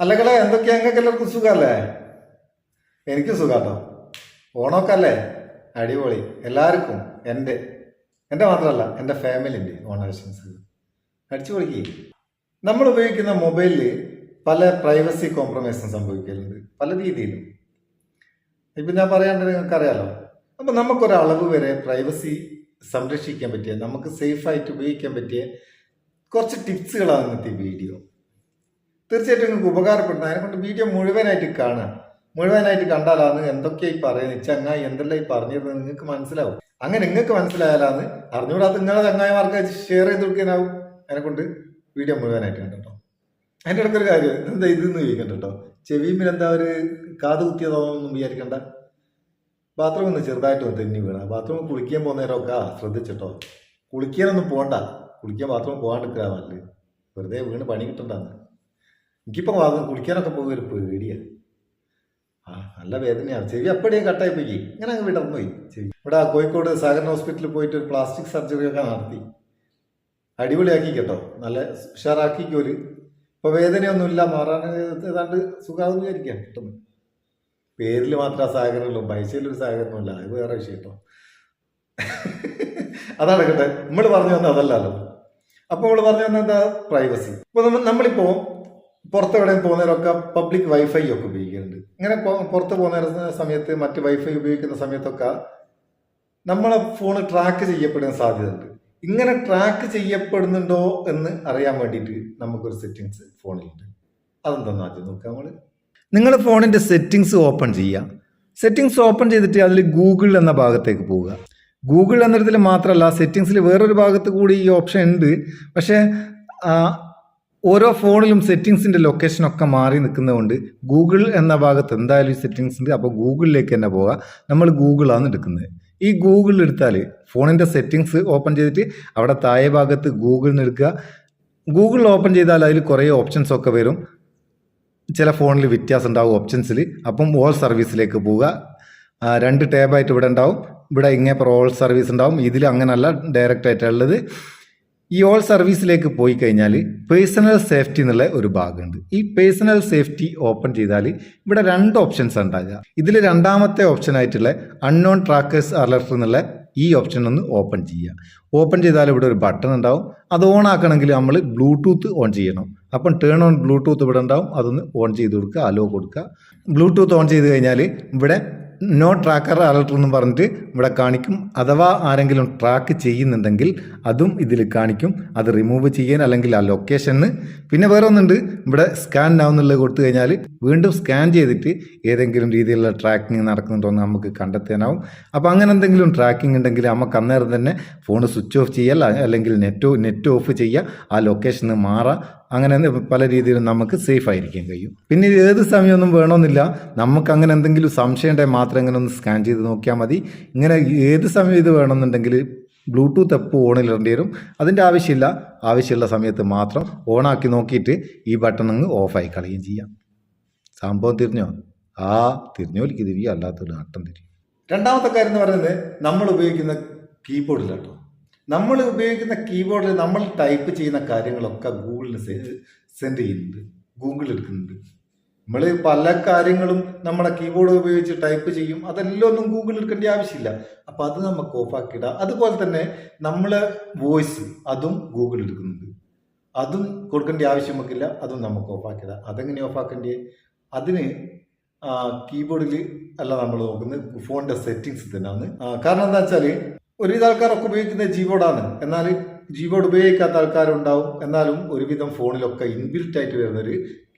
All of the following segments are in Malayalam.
അല്ലകളെ എന്തൊക്കെയാ നിങ്ങൾക്ക് എല്ലാവർക്കും സുഖമല്ലേ? എനിക്ക് സുഖാട്ടോ. ഓണമൊക്കെ അല്ലേ? അടിപൊളി. എല്ലാവർക്കും എൻ്റെ എൻ്റെ മാത്രമല്ല എൻ്റെ ഫാമിലിൻ്റെ ഓണാശംസകൾ. അടിച്ചു പൊളിക്ക്. നമ്മൾ ഉപയോഗിക്കുന്ന മൊബൈലിൽ പല പ്രൈവസി കോംപ്രമൈസും സംഭവിക്കലുണ്ട് പല രീതിയിലും. ഇപ്പം ഞാൻ പറയാണ്ട് നിങ്ങൾക്കറിയാലോ. അപ്പം നമുക്കൊരളവ് വരെ പ്രൈവസി സംരക്ഷിക്കാൻ പറ്റിയ, നമുക്ക് സേഫായിട്ട് ഉപയോഗിക്കാൻ പറ്റിയ കുറച്ച് ടിപ്സുകളാണ് ഇന്നത്തെ വീഡിയോ. തീർച്ചയായിട്ടും നിങ്ങൾക്ക് ഉപകാരപ്പെടുന്നത്. അതിനെക്കൊണ്ട് വീഡിയോ മുഴുവനായിട്ട് കാണുക. മുഴുവനായിട്ട് കണ്ടാലാണ് എന്തൊക്കെയായി പറയുന്നത്, ചങ്ങായി എന്തെല്ലാം ഈ പറഞ്ഞിരുന്നത് നിങ്ങൾക്ക് മനസ്സിലാവും. അങ്ങനെ നിങ്ങൾക്ക് മനസ്സിലായാലാണ് അറിഞ്ഞുകൂടാത്ത നിങ്ങളെ ചങ്ങായിമാർക്ക് ഷെയർ ചെയ്ത് കൊടുക്കാനാവും. അതിനെക്കൊണ്ട് വീഡിയോ മുഴുവനായിട്ട് കണ്ടോ. അതിൻ്റെ ഇടയ്ക്കൊരു കാര്യം, എന്താ ഇതെന്ന് ചോദിക്കണ്ട കേട്ടോ. ചെവിയിൽ എന്താ ഒരു കാത് കുത്തിയതോന്നൊന്നും വിചാരിക്കണ്ട. ബാത്റൂമിൽ നിന്ന് ചെറുതായിട്ട് തെന്നി വീണ. ബാത്റൂമിൽ കുളിക്കാൻ പോകുന്നവരൊക്കെ ശ്രദ്ധിച്ചിട്ടോ. കുളിക്കാനൊന്നും പോകണ്ട. കുളിക്കാൻ ബാത്റൂമിൽ പോകാണ്ടിരിക്കുക നല്ലത്. വെറുതെ വീണ് പണി കിട്ടണ്ടെന്ന്. എനിക്കിപ്പോൾ കുളിക്കാനൊക്കെ പോകുക ഒരു പേടിയാണ്. നല്ല വേദനയാണ്. ചെവി അപ്പടിയെ കട്ടായി പോയി. ഇങ്ങനെ അങ്ങ് വിടർന്നു പോയി ചെവി. ഇവിടെ കോഴിക്കോട് സഹകരണ ഹോസ്പിറ്റലിൽ പോയിട്ട് ഒരു പ്ലാസ്റ്റിക് സർജറി ഒക്കെ നടത്തി. അടിപൊളിയാക്കി കേട്ടോ. നല്ല ഉഷാറാക്കിക്കോല്. ഇപ്പോൾ വേദനയൊന്നുമില്ല, മാറാൻ ഏതാണ്ട് സുഖമാകുന്നു വിചാരിക്കാം. കിട്ടുന്നു. പേരിൽ മാത്രമേ സഹകരണമുള്ളൂ, പൈസയിലൊരു സഹകരണമില്ല. അത് വേറെ വിഷയം കേട്ടോ. അതാണ് കേട്ടെ. നമ്മൾ പറഞ്ഞു വന്നത് അതല്ലല്ലോ. അപ്പോൾ നമ്മൾ പറഞ്ഞു വന്നത് എന്താ? പ്രൈവസി. ഇപ്പോൾ നമ്മളിപ്പോൾ പുറത്തെവിടെയും പോകുന്നവരൊക്കെ പബ്ലിക് വൈഫൈ ഒക്കെ ഉപയോഗിക്കുന്നുണ്ട്. ഇങ്ങനെ പുറത്ത് പോകുന്ന സമയത്ത് മറ്റ് വൈഫൈ ഉപയോഗിക്കുന്ന സമയത്തൊക്കെ നമ്മളെ ഫോൺ ട്രാക്ക് ചെയ്യപ്പെടുന്ന സാധ്യതയുണ്ട്. ഇങ്ങനെ ട്രാക്ക് ചെയ്യപ്പെടുന്നുണ്ടോ എന്ന് അറിയാൻ വേണ്ടിയിട്ട് നമുക്കൊരു സെറ്റിങ്സ് ഫോണിലുണ്ട്. അതെന്താണെന്ന് ആദ്യം നോക്കാം. നിങ്ങൾ ഫോണിൻ്റെ സെറ്റിങ്സ് ഓപ്പൺ ചെയ്യുക. സെറ്റിങ്സ് ഓപ്പൺ ചെയ്തിട്ട് അതിൽ ഗൂഗിൾ എന്ന ഭാഗത്തേക്ക് പോവുക. ഗൂഗിൾ എന്നതിൽ മാത്രമല്ല, സെറ്റിങ്സിൽ വേറൊരു ഭാഗത്ത് കൂടി ഈ ഓപ്ഷൻ ഉണ്ട്. പക്ഷേ ഓരോ ഫോണിലും സെറ്റിങ്സിൻ്റെ ലൊക്കേഷനൊക്കെ മാറി നിൽക്കുന്നതുകൊണ്ട് ഗൂഗിൾ എന്ന ഭാഗത്ത് എന്തായാലും ഈ സെറ്റിങ്സ് ഉണ്ട്. അപ്പോൾ ഗൂഗിളിലേക്ക് തന്നെ പോവുക. നമ്മൾ ഗൂഗിളാണ് എടുക്കുന്നത്. ഈ ഗൂഗിൾ എടുത്താൽ ഫോണിൻ്റെ സെറ്റിങ്സ് ഓപ്പൺ ചെയ്തിട്ട് അവിടെ താഴെ ഭാഗത്ത് ഗൂഗിളിന് എടുക്കുക. ഗൂഗിൾ ഓപ്പൺ ചെയ്താൽ അതിൽ കുറേ ഓപ്ഷൻസ് ഒക്കെ വരും. ചില ഫോണിൽ വ്യത്യാസം ഉണ്ടാവും ഓപ്ഷൻസിൽ. അപ്പം ഓൾ സർവീസിലേക്ക് പോവുക. 2 ടാബായിട്ട് ഇവിടെ ഉണ്ടാവും. ഇവിടെ ഇങ്ങനെ ഓൾ സർവീസ് ഉണ്ടാവും. ഇതിൽ അങ്ങനല്ല, ഡയറക്റ്റ് ആയിട്ടുള്ളത്. ഈ ഓൾ സർവീസിലേക്ക് പോയി കഴിഞ്ഞാൽ പേഴ്സണൽ സേഫ്റ്റി എന്നുള്ള ഒരു ഭാഗമുണ്ട്. ഈ പേഴ്സണൽ സേഫ്റ്റി ഓപ്പൺ ചെയ്താൽ ഇവിടെ 2 ഓപ്ഷൻസ് ഉണ്ടാകുക. ഇതിൽ രണ്ടാമത്തെ ഓപ്ഷൻ ആയിട്ടുള്ള അൺനോൺ ട്രാക്കേഴ്സ് അലർട്ട് എന്നുള്ള ഈ ഓപ്ഷൻ ഒന്ന് ഓപ്പൺ ചെയ്യുക. ഓപ്പൺ ചെയ്താൽ ഇവിടെ ഒരു ബട്ടൺ ഉണ്ടാവും. അത് ഓൺ ആക്കണമെങ്കിൽ നമ്മൾ ബ്ലൂടൂത്ത് ഓൺ ചെയ്യണം. അപ്പം ടേൺ ഓൺ ബ്ലൂടൂത്ത് ഇവിടെ ഉണ്ടാവും. അതൊന്ന് ഓൺ ചെയ്ത് കൊടുക്കുക, അലോ കൊടുക്കുക. ബ്ലൂടൂത്ത് ഓൺ ചെയ്ത് കഴിഞ്ഞാൽ ഇവിടെ നോ ട്രാക്കർ അലർട്ട് എന്ന് പറഞ്ഞിട്ട് ഇവിടെ കാണിക്കും. അഥവാ ആരെങ്കിലും ട്രാക്ക് ചെയ്യുന്നുണ്ടെങ്കിൽ അതും ഇതിൽ കാണിക്കും. അത് റിമൂവ് ചെയ്യാൻ അല്ലെങ്കിൽ ആ ലൊക്കേഷന്. പിന്നെ വേറെ ഒന്നുണ്ട്, ഇവിടെ സ്കാൻ നൗ എന്നുള്ളത് കൊടുത്തു കഴിഞ്ഞാൽ വീണ്ടും സ്കാൻ ചെയ്തിട്ട് ഏതെങ്കിലും രീതിയിലുള്ള ട്രാക്കിംഗ് നടക്കുന്നുണ്ടോ എന്ന് നമുക്ക് കണ്ടെത്താനാവും. അപ്പോൾ അങ്ങനെ എന്തെങ്കിലും ട്രാക്കിംഗ് ഉണ്ടെങ്കിൽ നമുക്ക് അന്നേരം തന്നെ ഫോൺ സ്വിച്ച് ഓഫ് ചെയ്യുക, അല്ലെങ്കിൽ നെറ്റ് ഓഫ് ചെയ്യുക, ആ ലൊക്കേഷന് മാറാം. അങ്ങനെ പല രീതിയിലും നമുക്ക് സേഫ് ആയിരിക്കാൻ കഴിയും. പിന്നെ ഏത് സമയമൊന്നും വേണമെന്നില്ല. നമുക്ക് അങ്ങനെ എന്തെങ്കിലും സംശയം ഉണ്ടെങ്കിൽ മാത്രം ഇങ്ങനെ ഒന്ന് സ്കാൻ ചെയ്ത് നോക്കിയാൽ മതി. ഇങ്ങനെ ഏത് സമയം ഇത് വേണമെന്നുണ്ടെങ്കിൽ ബ്ലൂടൂത്ത് എപ്പോൾ ഓണിലിടേണ്ടി വരും. അതിൻ്റെ ആവശ്യമില്ല. ആവശ്യമുള്ള സമയത്ത് മാത്രം ഓണാക്കി നോക്കിയിട്ട് ഈ ബട്ടൺ അങ്ങ് ഓഫായി കളയുകയും ചെയ്യാം. സംഭവം തിരിഞ്ഞോ? തിരിഞ്ഞോലിക്ക് തിരിയും, അല്ലാത്തൊരു അട്ടം തിരിയും. രണ്ടാമത്തെ കാര്യം എന്ന് പറയുന്നത് നമ്മൾ ഉപയോഗിക്കുന്ന കീബോർഡിലാട്ടോ. നമ്മൾ ഉപയോഗിക്കുന്ന കീബോർഡിൽ നമ്മൾ ടൈപ്പ് ചെയ്യുന്ന കാര്യങ്ങളൊക്കെ ഗൂഗിളിന് സെൻഡ് ചെയ്യുന്നുണ്ട്, ഗൂഗിൾ എടുക്കുന്നുണ്ട്. നമ്മൾ പല കാര്യങ്ങളും നമ്മുടെ കീബോർഡ് ഉപയോഗിച്ച് ടൈപ്പ് ചെയ്യും. അതെല്ലാം ഒന്നും ഗൂഗിൾ എടുക്കേണ്ട ആവശ്യമില്ല. അപ്പോൾ അത് നമുക്ക് ഓഫാക്കിയിടാം. അതുപോലെ തന്നെ നമ്മളെ വോയിസ് അതും ഗൂഗിൾ എടുക്കുന്നുണ്ട്. അതും കൊടുക്കേണ്ട ആവശ്യം നമുക്കില്ല. അതും നമുക്ക് ഓഫാക്കിയിടാം. അതെങ്ങനെ ഓഫാക്കേണ്ടത്? അതിന് കീബോർഡിൽ അല്ല നമ്മൾ നോക്കുന്നത്, ഫോണിൻ്റെ സെറ്റിങ്സ് തന്നെയാണ്. കാരണം എന്താ വെച്ചാൽ ഒരുവിധ ആൾക്കാരൊക്കെ ഉപയോഗിക്കുന്നത് ജീബോർഡാണ്. എന്നാൽ ജീബോർഡ് ഉപയോഗിക്കാത്ത ആൾക്കാരുണ്ടാവും. എന്നാലും ഒരുവിധം ഫോണിലൊക്കെ ഇൻബിൽറ്റ് ആയിട്ട് വരുന്നൊരു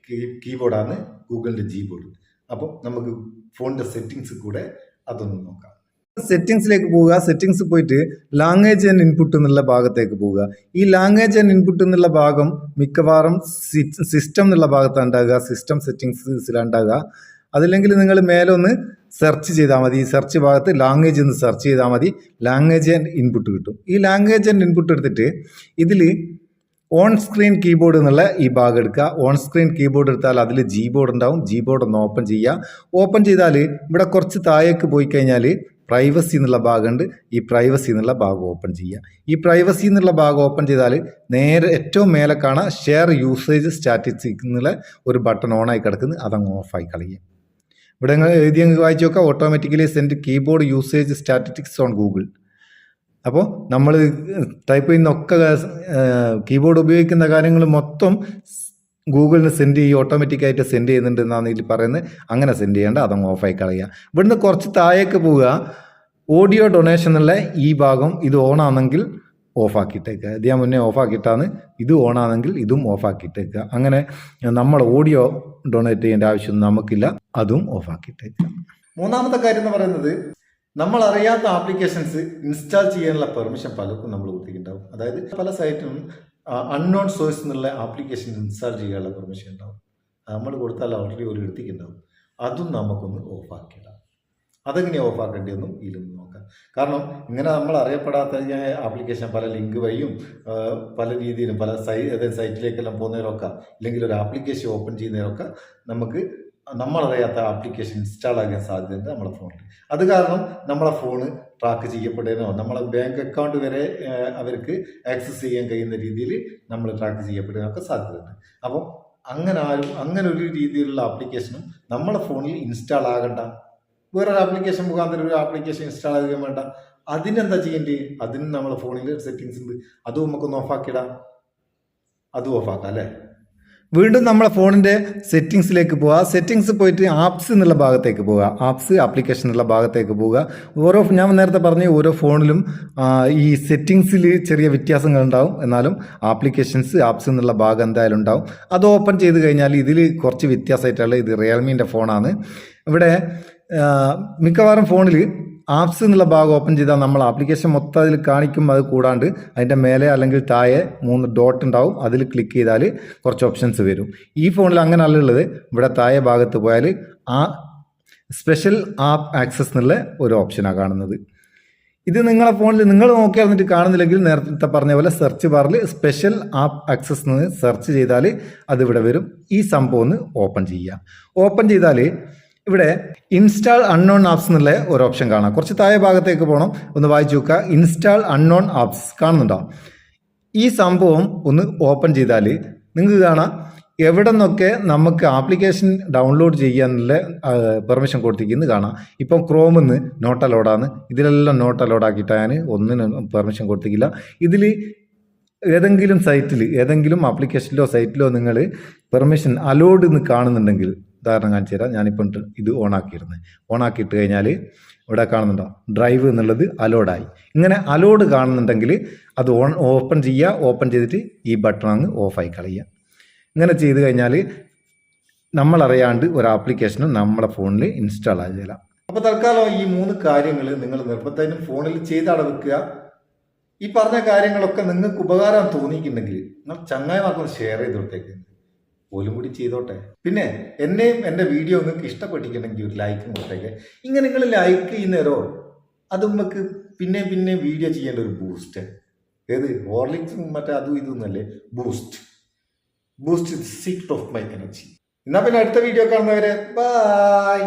കീബോർഡാണ് ഗൂഗിളിൻ്റെ ജീബോർഡ്. അപ്പോൾ നമുക്ക് ഫോണിൻ്റെ സെറ്റിങ്സ് കൂടെ അതൊന്ന് നോക്കാം. സെറ്റിങ്സിലേക്ക് പോവുക. സെറ്റിങ്സ് പോയിട്ട് ലാംഗ്വേജ് ആൻഡ് ഇൻപുട്ട് എന്നുള്ള ഭാഗത്തേക്ക് പോവുക. ഈ ലാംഗ്വേജ് ആൻഡ് ഇൻപുട്ട് എന്നുള്ള ഭാഗം മിക്കവാറും സിസ്റ്റം എന്നുള്ള ഭാഗത്താണ് ഉണ്ടാകുക, സിസ്റ്റം സെറ്റിങ്സിലാണ് ഉണ്ടാകുക. അതില്ലെങ്കിൽ നിങ്ങൾ മേലെ ഒന്ന് സെർച്ച് ചെയ്താൽ മതി. ഈ സെർച്ച് ഭാഗത്ത് ലാംഗ്വേജ് എന്ന് സെർച്ച് ചെയ്താൽ മതി. ലാംഗ്വേജ് ആൻഡ് ഇൻപുട്ട് കിട്ടും. ഈ ലാംഗ്വേജ് ആൻഡ് ഇൻപുട്ട് എടുത്തിട്ട് ഇതിൽ ഓൺ സ്ക്രീൻ കീബോർഡ് എന്നുള്ള ഈ ഭാഗം എടുക്കുക. ഓൺ സ്ക്രീൻ കീബോർഡ് എടുത്താൽ അതിൽ ജീബോർഡ് ഉണ്ടാവും. ജീബോർഡ് ഒന്ന് ഓപ്പൺ ചെയ്യുക. ഓപ്പൺ ചെയ്താൽ ഇവിടെ കുറച്ച് താഴേക്ക് പോയി കഴിഞ്ഞാൽ പ്രൈവസി എന്നുള്ള ഭാഗമുണ്ട്. ഈ പ്രൈവസി എന്നുള്ള ഭാഗം ഓപ്പൺ ചെയ്യുക. ഈ പ്രൈവസി എന്നുള്ള ഭാഗം ഓപ്പൺ ചെയ്താൽ നേരെ ഏറ്റവും മേലെ കാണാം ഷെയർ യൂസേജ് സ്റ്റാറ്റിസ്റ്റിക്സ് എന്നുള്ള ഒരു ബട്ടൺ ഓണായി കിടക്കുന്നത്, അതങ്ങ് ഓഫായി കളയുക. ഇവിടെ നിങ്ങൾ എഴുതി അങ്ങ് വായിച്ചു നോക്കുക. Automatically send keyboard usage statistics on Google. അപ്പോൾ നമ്മൾ ടൈപ്പ് ചെയ്യുന്നൊക്കെ കീബോർഡ് ഉപയോഗിക്കുന്ന കാര്യങ്ങൾ മൊത്തം ഗൂഗിളിന് സെൻഡ് ചെയ്യും, ഓട്ടോമാറ്റിക്കായിട്ട് സെൻഡ് ചെയ്യുന്നുണ്ട് എന്നാണ് ഇതിൽ പറയുന്നത്. അങ്ങനെ സെൻഡ് ചെയ്യേണ്ട, അതങ്ങ് ഓഫായി കളയുക. ഇവിടുന്ന് കുറച്ച് താഴേക്ക് പോവുക. ഓഡിയോ ഡൊണേഷൻ എന്നുള്ള ഈ ഭാഗം ഇത് ഓണാണെങ്കിൽ ഓഫാക്കിയിട്ടേക്കുക. ഇത് ഞാൻ മുന്നേ ഓഫാക്കിയിട്ടാണ്. ഇത് ഓണാണെങ്കിൽ ഇതും ഓഫാക്കിയിട്ടേക്കുക. അങ്ങനെ നമ്മൾ ഓഡിയോ ഡൊണേറ്റ് ചെയ്യേണ്ട ആവശ്യം നമുക്കില്ല, അതും ഓഫാക്കിയിട്ടേക്കുക. മൂന്നാമത്തെ കാര്യം എന്ന് പറയുന്നത്, നമ്മൾ അറിയാത്ത ആപ്ലിക്കേഷൻസ് ഇൻസ്റ്റാൾ ചെയ്യാനുള്ള പെർമിഷൻ പലർക്കും നമ്മൾ കൊടുത്തിട്ടുണ്ടാവും. അതായത് പല സൈറ്റിനും അൺനോൺ സോഴ്സ് എന്നുള്ള ആപ്ലിക്കേഷൻ ഇൻസ്റ്റാൾ ചെയ്യാനുള്ള പെർമിഷൻ ഉണ്ടാവും. നമ്മൾ കൊടുത്താൽ ഓൾറെഡി ഒരു എടുത്തിട്ടുണ്ടാവും. അതും നമുക്കൊന്ന് ഓഫാക്കിയിടാം. അതെങ്ങനെ ഓഫാക്കേണ്ടിയൊന്നും ഇതിലൊന്നും നോക്കാം. കാരണം ഇങ്ങനെ നമ്മൾ അറിയപ്പെടാത്ത ആപ്ലിക്കേഷൻ പല ലിങ്ക് വഴിയും പല രീതിയിലും പല സൈറ്റിലേക്കെല്ലാം പോകുന്നവരൊക്കെ, ഇല്ലെങ്കിൽ ഒരു ആപ്ലിക്കേഷൻ ഓപ്പൺ ചെയ്യുന്നവരൊക്കെ നമുക്ക് നമ്മളറിയാത്ത ആപ്ലിക്കേഷൻ ഇൻസ്റ്റാൾ ആകാൻ സാധ്യതയുണ്ട് നമ്മളെ ഫോണിൽ. അത് കാരണം നമ്മളെ ഫോണ് ട്രാക്ക് ചെയ്യപ്പെടുന്നോ നമ്മളെ ബാങ്ക് അക്കൗണ്ട് വരെ അവർക്ക് ആക്സസ് ചെയ്യാൻ കഴിയുന്ന രീതിയിൽ നമ്മൾ ട്രാക്ക് ചെയ്യപ്പെടുന്നതൊക്കെ സാധ്യതയുണ്ട്. അപ്പം അങ്ങനെ ഒരു രീതിയിലുള്ള ആപ്ലിക്കേഷനും നമ്മളെ ഫോണിൽ ഇൻസ്റ്റാൾ ആകണ്ട. വേറൊരു ആപ്ലിക്കേഷൻ മുഖാന്തരം ഒരു ആപ്ലിക്കേഷൻ ഇൻസ്റ്റാൾ ആകുകയും വേണ്ട. അതിനെന്താ ചെയ്യേണ്ടത്? അതിന് നമ്മളെ ഫോണിൽ സെറ്റിങ്സ് ഉണ്ട്, അതും നമുക്കൊന്ന് ഓഫാക്കിയിടാം. അതും ഓഫാക്കാം അല്ലേ. വീണ്ടും നമ്മളെ ഫോണിൻ്റെ സെറ്റിങ്സിലേക്ക് പോവുക. സെറ്റിങ്സ് പോയിട്ട് ആപ്സ് എന്നുള്ള ഭാഗത്തേക്ക് പോവുക. ആപ്സ് ആപ്ലിക്കേഷൻ എന്നുള്ള ഭാഗത്തേക്ക് പോവുക. ഞാൻ നേരത്തെ പറഞ്ഞ ഓരോ ഫോണിലും ഈ സെറ്റിങ്സിൽ ചെറിയ വ്യത്യാസങ്ങൾ ഉണ്ടാവും. എന്നാലും ആപ്സ് എന്നുള്ള ഭാഗം എന്തായാലും ഉണ്ടാവും. അത് ഓപ്പൺ ചെയ്ത് കഴിഞ്ഞാൽ ഇതിൽ കുറച്ച് വ്യത്യാസമായിട്ടുള്ള, ഇത് റിയൽമീൻ്റെ ഫോണാണ്. ഇവിടെ മിക്കവാറും ഫോണിൽ ആപ്സ് എന്നുള്ള ഭാഗം ഓപ്പൺ ചെയ്താൽ നമ്മൾ ആപ്ലിക്കേഷൻ മൊത്തം അതിൽ കാണിക്കും. അത് കൂടാണ്ട് അതിൻ്റെ മേലെ അല്ലെങ്കിൽ താഴെ 3 ഡോട്ട് ഉണ്ടാവും. അതിൽ ക്ലിക്ക് ചെയ്താൽ കുറച്ച് ഓപ്ഷൻസ് വരും. ഈ ഫോണിൽ അങ്ങനെ അല്ലുള്ളത്. ഇവിടെ താഴെ ഭാഗത്ത് പോയാൽ ആ സ്പെഷ്യൽ ആപ്പ് ആക്സസ് എന്നുള്ള ഒരു ഓപ്ഷനാണ് കാണുന്നത്. ഇത് നിങ്ങളെ ഫോണിൽ നിങ്ങൾ നോക്കി അറിഞ്ഞിട്ട് കാണുന്നില്ലെങ്കിൽ നേരത്തെ പറഞ്ഞ പോലെ സെർച്ച് ബാറിൽ സ്പെഷ്യൽ ആപ്പ് ആക്സസ് എന്ന് സെർച്ച് ചെയ്താൽ അതിവിടെ വരും. ഈ സംഭവം ഒന്ന് ഓപ്പൺ ചെയ്യുക. ഓപ്പൺ ചെയ്താൽ ഇവിടെ ഇൻസ്റ്റാൾ അൺനോൺ ആപ്സ് എന്നുള്ള ഒരു ഓപ്ഷൻ കാണാം. കുറച്ച് താഴെ ഭാഗത്തേക്ക് പോകണം, ഒന്ന് വായിച്ചു നോക്കുക. ഇൻസ്റ്റാൾ അൺനോൺ ആപ്സ് കാണുന്നുണ്ടോ? ഈ സംഭവം ഒന്ന് ഓപ്പൺ ചെയ്താൽ നിങ്ങൾക്ക് കാണാം എവിടെ നിന്നൊക്കെ നമുക്ക് ആപ്ലിക്കേഷൻ ഡൗൺലോഡ് ചെയ്യാനുള്ള പെർമിഷൻ കൊടുത്തിരിക്കുന്നത് കാണാം. ഇപ്പം ക്രോമിൽ നിന്ന് നോട്ട് അലോഡാണ്. ഇതിലെല്ലാം നോട്ട് അലോഡാക്കിയിട്ട് ഞാൻ ഒന്നിനും പെർമിഷൻ കൊടുത്തിട്ടില്ല. ഇതിൽ ഏതെങ്കിലും സൈറ്റിൽ ഏതെങ്കിലും ആപ്ലിക്കേഷനിലോ സൈറ്റിലോ നിങ്ങൾ പെർമിഷൻ അലോഡ് എന്ന് കാണുന്നുണ്ടെങ്കിൽ, ഉദാഹരണം കാണിച്ചു തരാം. ഞാനിപ്പം ഇത് ഓണാക്കിയിട്ട് കഴിഞ്ഞാൽ ഇവിടെ കാണുന്നുണ്ടോ ഡ്രൈവ് എന്നുള്ളത് അലോഡായി. ഇങ്ങനെ അലോഡ് കാണുന്നുണ്ടെങ്കിൽ അത് ഓപ്പൺ ചെയ്യുക. ഓപ്പൺ ചെയ്തിട്ട് ഈ ബട്ടൺ അങ്ങ് ഓഫായി കളയുക. ഇങ്ങനെ ചെയ്ത് കഴിഞ്ഞാൽ നമ്മളറിയാണ്ട് ഒരു ആപ്ലിക്കേഷനും നമ്മളെ ഫോണിൽ ഇൻസ്റ്റാൾ ആകില്ല. അപ്പോൾ തൽക്കാലം ഈ 3 കാര്യങ്ങൾ നിങ്ങൾ നിർബന്ധമായും ഫോണിൽ ചെയ്താണ് വെക്കുക. ഈ പറഞ്ഞ കാര്യങ്ങളൊക്കെ നിങ്ങൾക്ക് ഉപകാരം തോന്നിയിട്ടുണ്ടെങ്കിൽ നിങ്ങൾ ചങ്ങായിമാർക്കൊന്ന് ഷെയർ ചെയ്ത് കൊടുത്തേക്ക്, പോലും കൂടി ചെയ്തോട്ടെ. പിന്നെ എന്നെയും എൻ്റെ വീഡിയോ നിങ്ങൾക്ക് ഇഷ്ടപ്പെട്ടിട്ടുണ്ടെങ്കിൽ ഒരു ലൈക്കും കൊടുത്തേക്ക്. ഇങ്ങനെ നിങ്ങൾ ലൈക്ക് ചെയ്യുന്നേരോ അത് നമുക്ക് പിന്നെ വീഡിയോ ചെയ്യേണ്ട ഒരു ബൂസ്റ്റ്. ഏത് ഹോർലിക്സും മറ്റേ അതും ഇതൊന്നല്ലേ, Boost secret of my energy. എന്നാൽ പിന്നെ അടുത്ത വീഡിയോ കാണുന്നവരെ ബൈ.